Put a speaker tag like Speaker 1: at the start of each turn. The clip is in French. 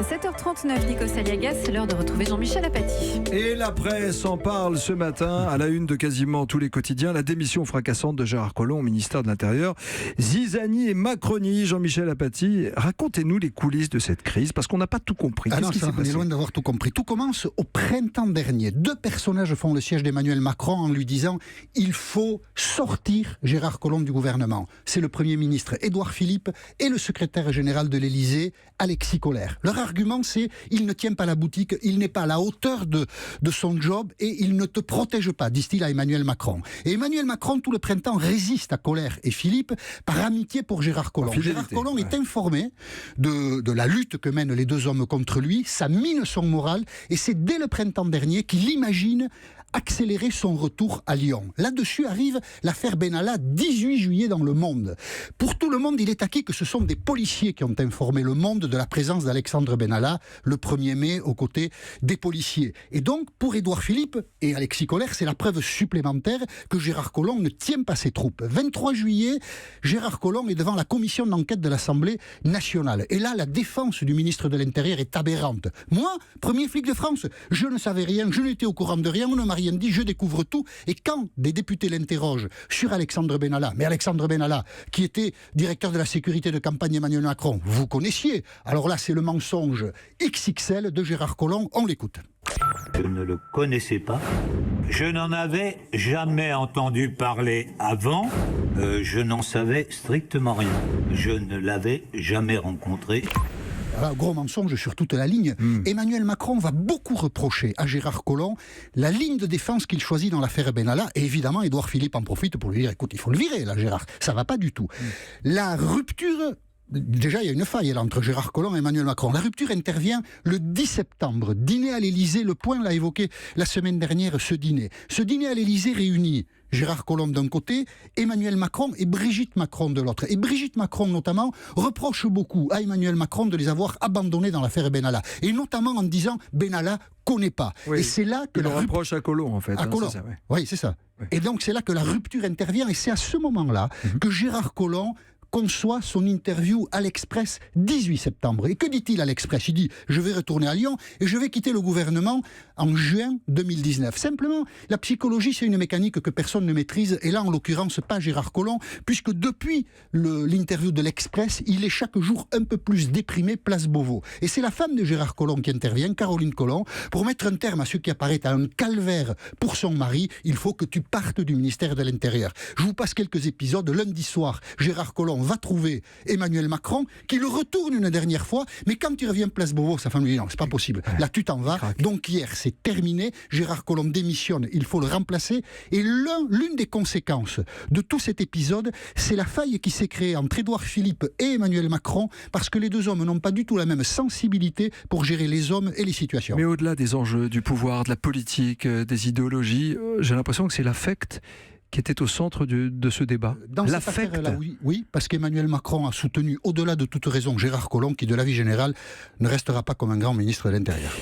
Speaker 1: 7h39, Nico Saliagas, c'est l'heure de retrouver Jean-Michel Apathy.
Speaker 2: Et la presse en parle ce matin, à la une de quasiment tous les quotidiens, la démission fracassante de Gérard Collomb au ministère de l'Intérieur. Zizanie et Macronie, Jean-Michel Apathy, racontez-nous les coulisses de cette crise, parce qu'on n'a pas tout compris.
Speaker 3: On est loin d'avoir tout compris. Tout commence au printemps dernier. Deux personnages font le siège d'Emmanuel Macron en lui disant « Il faut sortir Gérard Collomb du gouvernement ». C'est le Premier ministre Édouard Philippe et le secrétaire général de l'Élysée, Alexis Collère. Leur argument, c'est « Il ne tient pas la boutique, il n'est pas à la hauteur de son job et il ne te protège pas », disent-ils à Emmanuel Macron. Et Emmanuel Macron, tout le printemps, résiste à Collère et Philippe par amitié pour Gérard Collomb. Gérard Collomb est informé de la lutte que mènent les deux hommes contre lui, ça mine son moral et c'est dès le printemps dernier qu'il imagine accélérer son retour à Lyon. Là-dessus arrive l'affaire Benalla, 18 juillet dans Le Monde. Pour tout le monde, il est acquis que ce sont des policiers qui ont informé Le Monde de la présence d'Alexandre Benalla le 1er mai aux côtés des policiers. Et donc, pour Édouard Philippe et Alexis Collère, c'est la preuve supplémentaire que Gérard Collomb ne tient pas ses troupes. 23 juillet, Gérard Collomb est devant la commission d'enquête de l'Assemblée nationale. Et là, la défense du ministre de l'Intérieur est aberrante. Moi, premier flic de France, je ne savais rien, je n'étais au courant de rien, on ne m'a rien dit, je découvre tout. Et quand des députés l'interrogent sur Alexandre Benalla, mais Alexandre Benalla, qui était directeur de la sécurité de campagne Emmanuel Macron, vous connaissiez. Alors là, c'est le mensonge XXL de Gérard Collomb, on l'écoute.
Speaker 4: Je ne le connaissais pas. Je n'en avais jamais entendu parler avant. Je n'en savais strictement rien. Je ne l'avais jamais rencontré.
Speaker 3: Voilà, gros mensonge sur toute la ligne. Emmanuel Macron va beaucoup reprocher à Gérard Collomb la ligne de défense qu'il choisit dans l'affaire Benalla. Et évidemment, Édouard Philippe en profite pour lui dire « Écoute, il faut le virer là, Gérard. Ça va pas du tout. » La rupture... Déjà, il y a une faille là, entre Gérard Collomb et Emmanuel Macron. La rupture intervient le 10 septembre. Dîner à l'Élysée, Le Point l'a évoqué la semaine dernière, ce dîner. Ce dîner à l'Élysée réunit Gérard Collomb d'un côté, Emmanuel Macron et Brigitte Macron de l'autre. Et Brigitte Macron, notamment, reproche beaucoup à Emmanuel Macron de les avoir abandonnés dans l'affaire Benalla. Et notamment en disant « Benalla connaît pas ».
Speaker 2: Oui,
Speaker 3: et c'est là que
Speaker 2: le reproche à Collomb, en fait.
Speaker 3: À Collomb. C'est ça, oui, c'est ça. Oui. Et donc, c'est là que la rupture intervient. Et c'est à ce moment-là que Gérard Collomb conçoit son interview à l'Express 18 septembre. Et que dit-il à l'Express ? Il dit « Je vais retourner à Lyon et je vais quitter le gouvernement en juin 2019 ». Simplement, la psychologie, c'est une mécanique que personne ne maîtrise. Et là, en l'occurrence, pas Gérard Collomb, puisque depuis l'interview de l'Express, il est chaque jour un peu plus déprimé, place Beauvau. Et c'est la femme de Gérard Collomb qui intervient, Caroline Collomb, pour mettre un terme à ce qui apparaît à un calvaire pour son mari. Il faut que tu partes du ministère de l'Intérieur. Je vous passe quelques épisodes. Lundi soir, Gérard Collomb va trouver Emmanuel Macron, qui le retourne une dernière fois, mais quand il revient place Beauvau, sa femme lui dit non, c'est pas possible, là tu t'en vas. Donc hier, c'est terminé, Gérard Collomb démissionne, il faut le remplacer, et l'une des conséquences de tout cet épisode, c'est la faille qui s'est créée entre Édouard Philippe et Emmanuel Macron, parce que les deux hommes n'ont pas du tout la même sensibilité pour gérer les hommes et les situations.
Speaker 2: Mais au-delà des enjeux du pouvoir, de la politique, des idéologies, j'ai l'impression que c'est l'affect qui était au centre de ce débat.
Speaker 3: Dans l'affect, oui, parce qu'Emmanuel Macron a soutenu, au-delà de toute raison, Gérard Collomb, qui, de l'avis général, ne restera pas comme un grand ministre de l'Intérieur.